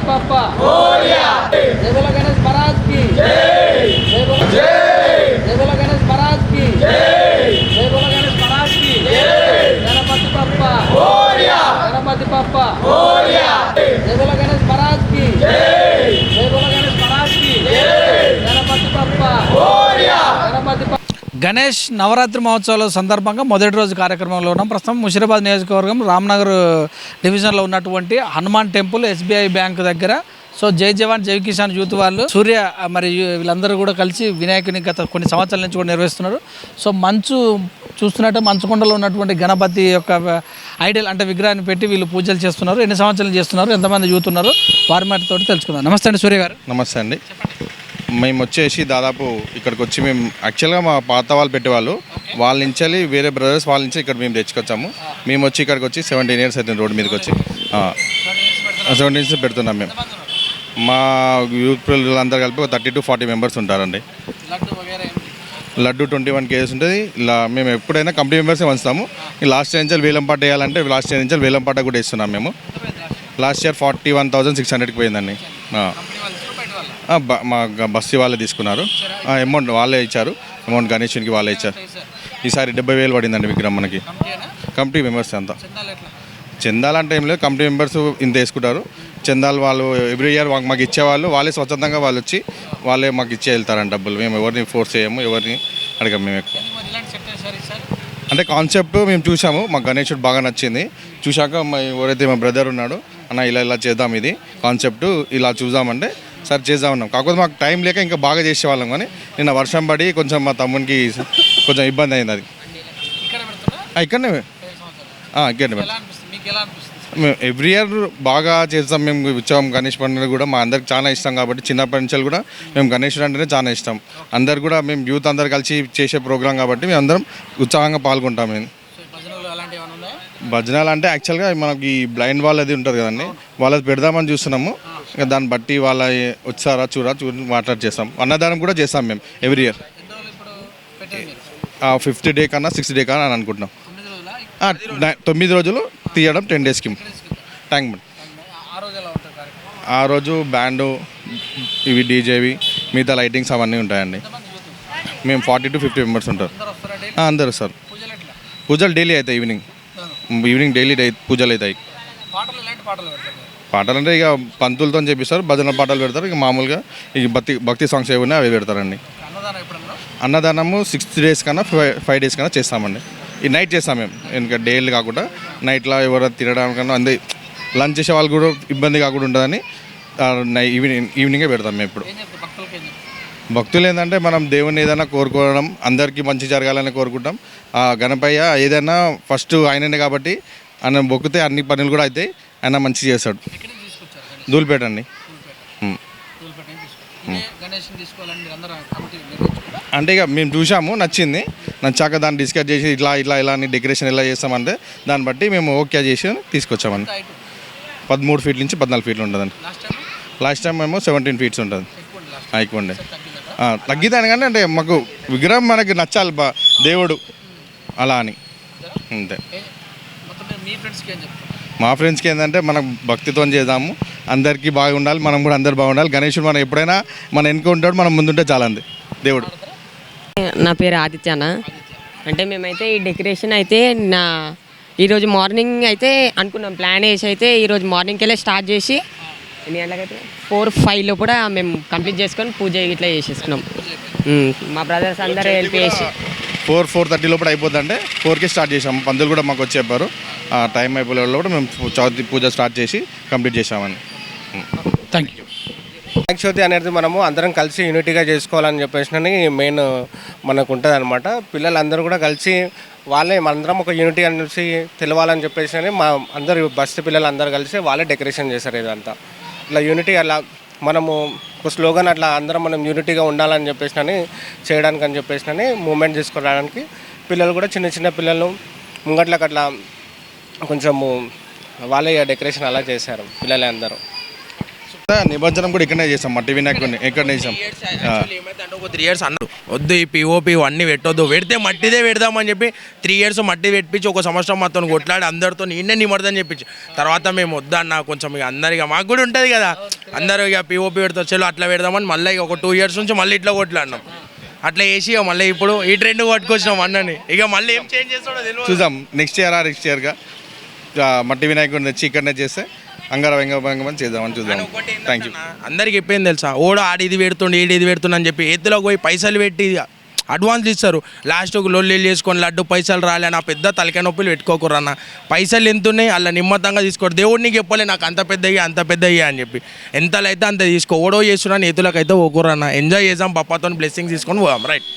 पापा जय बोलो गणेश महाराज की जय बोलो गणेश महाराज की जय बोलो गणेश महाराज की गणपति पापा जय बोलो गणेश महाराज की जय बोलो गणेश महाराज की गणपति पापा गणपति గణేష్ నవరాత్రి మహోత్సవాల సందర్భంగా మొదటి రోజు కార్యక్రమంలో ఉన్నాం. ప్రస్తుతం ముషిరాబాద్ నియోజకవర్గం రామ్నగర్ డివిజన్లో ఉన్నటువంటి హనుమాన్ టెంపుల్ ఎస్బీఐ బ్యాంక్ దగ్గర. సో జై జవాన్ జై కిసాన్ యూత్ వాళ్ళు సూర్య మరి వీళ్ళందరూ కూడా కలిసి వినాయకుని గత కొన్ని సంవత్సరాల నుంచి కూడా నిర్వహిస్తున్నారు. సో మంచు చూస్తున్నట్టు మంచుకొండలో ఉన్నటువంటి గణపతి యొక్క ఐడల్ అంటే విగ్రహాన్ని పెట్టి వీళ్ళు పూజలు చేస్తున్నారు. ఎన్ని సంవత్సరాలు చేస్తున్నారు, ఎంతమంది యూత్ ఉన్నారు, వారి మాటతో తెలుసుకుందాం. నమస్తే అండి సూర్య గారు. నమస్తే అండి. మేము వచ్చేసి దాదాపు ఇక్కడికి వచ్చి మేము యాక్చువల్గా మా పాత వాళ్ళు పెట్టేవాళ్ళు వాళ్ళ నుంచి వేరే బ్రదర్స్ వాళ్ళ నుంచి ఇక్కడ మేము తెచ్చుకొచ్చాము. మేము వచ్చి ఇక్కడికి వచ్చి 17 years అవుతుంది రోడ్డు మీదకి వచ్చి 17 years పెడుతున్నాం మేము. మా యూత్ పిల్లలందరూ కలిపి ఒక 30 to 40 members ఉంటారండి. లడ్డు 21 kgs ఉంటుంది. ఇలా మేము ఎప్పుడైనా కంపెనీ మెంబర్సే వంచుతాము. లాస్ట్ ఇయర్ నుంచి వేలంపాట వేయాలంటే లాస్ట్ ఇయర్ నుంచి వేలంపాట కూడా ఇస్తున్నాం మేము. లాస్ట్ ఇయర్ 41,600కి పోయిందండి. మా బస్తీ వాళ్ళే తీసుకున్నారు. అమౌంట్ వాళ్ళే ఇచ్చారు. అమౌంట్ గణేషునికి వాళ్ళే ఇచ్చారు. ఈసారి 70,000 పడిందండి విగ్రహం మనకి. కంపెనీ మెంబర్స్ అంతా చందాలంటే ఏం లేదు, కంపెనీ మెంబర్స్ ఇంత వేసుకుంటారు. చందాలు వాళ్ళు ఎవ్రీ ఇయర్ మాకు ఇచ్చేవాళ్ళు వాళ్ళే స్వచ్ఛందంగా వాళ్ళు వచ్చి వాళ్ళే మాకు ఇచ్చే వెళ్తారండి డబ్బులు. మేము ఎవరిని ఫోర్స్ చేయము, ఎవరిని అడగము. మేము ఎక్కువ అంటే కాన్సెప్ట్ మేము చూసాము, మాకు గణేశుడు బాగా నచ్చింది. చూశాక ఎవరైతే మా బ్రదర్ ఉన్నాడో అన్న ఇలా చేద్దాం, ఇది కాన్సెప్ట్ ఇలా చూద్దామంటే సరే చేద్దామన్నాం. కాకపోతే మాకు టైం లేక ఇంకా బాగా చేసేవాళ్ళం. కానీ నిన్న వర్షం పడి కొంచెం మా తమ్మునికి కొంచెం ఇబ్బంది అయింది. అది ఇక్కడనే మేము ఎవ్రీ ఇయర్ బాగా చేస్తాం. మేము ఉత్సవం గణేష్ పండుగ కూడా మా అందరికి చాలా ఇష్టం కాబట్టి చిన్నప్పటి నుంచి కూడా మేము గణేశుడు అంటేనే చాలా ఇష్టం. అందరు కూడా మేము యూత్ అందరు కలిసి చేసే ప్రోగ్రాం కాబట్టి మేము అందరం ఉత్సాహంగా పాల్గొంటాం. మేము భజనాలు అంటే యాక్చువల్గా మనకి బ్లైండ్ వాళ్ళది ఉంటుంది కదండి, వాళ్ళది పెడదామని చూస్తున్నాము. దాన్ని బట్టి వాళ్ళ వచ్చారా చూసి మాట్లాడి చేస్తాం. అన్నదానం కూడా చేస్తాం మేము ఎవ్రీ ఇయర్. 5th day కన్నా 6th day కన్నా అని అనుకుంటున్నాం. 9 రోజులు తీయడం 10 daysకి ట్యాంక్ బండ్. ఆ రోజు బ్యాండు ఇవి డీజేవి మిగతా లైటింగ్స్ అవన్నీ ఉంటాయండి. మేము 40 to 50 members ఉంటారు. అందరు సార్ పూజలు డైలీ అవుతాయి. ఈవినింగ్ డైలీ పూజలు అవుతాయి. పాటలు అంటే ఇక పంతులతో చేపిస్తారు, భజన పాటలు పెడతారు. ఇక మామూలుగా ఇక భక్తి సాంగ్స్ ఏమైనా అవి పెడతారండి. అన్నదానము 6 days కన్నా 5 days కన్నా చేస్తామండి. ఈ నైట్ చేస్తాం మేము, ఇంకా డైలీ కాకుండా నైట్లో ఎవరైనా తినడానికన్నా అందే లంచ్ చేసే వాళ్ళు కూడా ఇబ్బంది కాకుండా ఉంటుందని ఈవినింగే పెడతాం మేము. ఇప్పుడు భక్తులు ఏంటంటే మనం దేవుని ఏదైనా కోరుకోవడం, అందరికీ మంచి జరగాలని కోరుకుంటాం. గణపయ్య ఏదైనా ఫస్ట్ ఆయననే కాబట్టి ఆయన మొక్కితే అన్ని పనులు కూడా అవుతాయి. ఆయన మంచి చేస్తాడు. ధూళిపేట అండి. అంటే ఇక మేము చూసాము, నచ్చింది. నచ్చాక దాన్ని డిస్కస్ చేసి ఇలా అని డెకరేషన్ ఎలా చేస్తామంటే దాన్ని బట్టి మేము ఓకే చేసి తీసుకొచ్చామండి. 13 feet నుంచి 14 feet ఉంటుందండి. లాస్ట్ టైం మేము 17 feet ఉంటుంది. ఎక్కువ ఉండే తగ్గితాను కానీ అంటే మాకు విగ్రహం మనకి నచ్చాలి దేవుడు అలా అని అంతే. మా ఫ్రెండ్స్కి ఏంటంటే మనం భక్తితో చేద్దాము, అందరికీ బాగుండాలి, మనం కూడా అందరు బాగుండాలి. గణేశుడు మనం ఎప్పుడైనా మన వెనుక ఉంటాడు, మనం ముందుంటే చాలా అంది దేవుడు. నా పేరు ఆదిత్యాన. అంటే మేమైతే ఈ డెకరేషన్ అయితే ఈరోజు మార్నింగ్ అయితే అనుకున్నాం, ప్లాన్ వేసి అయితే ఈరోజు మార్నింగ్కి వెళ్ళి స్టార్ట్ చేసి ఎన్ని గంటలకైతే 4-5 కూడా మేము కంప్లీట్ చేసుకొని పూజ ఇట్లా చేసేసుకున్నాం. మా బ్రదర్స్ అందరూ హెల్ప్ చేసి 4-4:30 లోపల అయిపోతుందంటే 4కి స్టార్ట్ చేసాము. పంతులు కూడా మాకు వచ్చి చెప్పారు ఆ టైం అయిపోయే లోపల మేము చవితి పూజ స్టార్ట్ చేసి కంప్లీట్ చేసామని. Thank you. వినాయక చవితి అనేది మనము అందరం కలిసి యూనిటీగా చేసుకోవాలని చెప్పేసి మెయిన్ మనకు ఉంటుంది అనమాట. పిల్లలందరూ కూడా కలిసి వాళ్ళే మనందరం ఒక యూనిటీ అనేసి తెలవాలని చెప్పేసి మా అందరు బస్తీ పిల్లలు అందరూ కలిసి వాళ్ళే డెకరేషన్ చేశారు. ఇదంతా ఇట్లా యూనిటీ అలా మనము ఒక స్లోగన్ అట్లా అందరం మనం యూనిటీగా ఉండాలని చెప్పేసి చేయడానికి అని చెప్పేసి మూమెంట్ తీసుకోవడానికి పిల్లలు కూడా చిన్న పిల్లలు ముంగట్లకు అట్లా కొంచెము వాళ్ళే డెకరేషన్ అలా చేశారు పిల్లలే అందరూ. నిమజ్జనం కూడా ఇక్కడనే చేస్తాం, మట్టి వినాయకుడిని ఇక్కడనే చేసాం. ఏమైందంటే ఒక 3 years అన్నారు వద్దు ఈ పిఓపి అన్నీ పెట్టొద్దు, పెడితే మట్టిదే పెడదామని చెప్పి 3 years మట్టి పెట్టించి 1 సంవత్సరం మాతో కొట్లాడి అందరితో నిన్నే నిమర్దని చెప్పించి తర్వాత మేము వద్దన్న కొంచెం ఇక అందరిగా మాకు కూడా ఉంటుంది కదా, అందరూ ఇక పిఓపి పెడతా చలో అట్లా పెడదామని మళ్ళీ ఇక ఒక 2 years నుంచి మళ్ళీ ఇట్లా కొట్లాడినాం. అట్లా వేసి ఇక మళ్ళీ ఇప్పుడు ఈ ట్రెండ్ పట్టుకొచ్చినాం అన్నని, ఇక మళ్ళీ ఏం చేంజ్ చేస్తాడో తెలియదు. చూద్దాం నెక్స్ట్ ఇయర్గా మట్టి వినాయకుడిని తెచ్చి ఇక్కడనే చేస్తే అంగరంగ చేద్దామని చూద్దాం. Thank you. అందరికి చెప్పింది తెలుసా, ఓడ ఆడి ఇది పెడుతుండే ఈడు ఇది పెడుతుండే అని చెప్పి ఎత్తులోకి పోయి పైసలు పెట్టి అడ్వాన్స్ ఇస్తారు, లాస్ట్కు లొల్లి చేసుకొని లడ్డు పైసలు రాలే నా పెద్ద తలకాయ నొప్పులు పెట్టుకోకురన్న, పైసలు ఎంత ఉన్నాయి అలా నిమ్మతంగా తీసుకోరు, దేవుడిని చెప్పలే నాకు అంత పెద్దయ్యా అని చెప్పి ఎంతలో అయితే అంత తీసుకో, ఓడో చేస్తున్నాను ఎత్తులకైతే ఓకురన్న, ఎంజాయ్ చేద్దాం పప్పాతో బ్లెస్సింగ్స్ తీసుకొని పోదాం రైట్.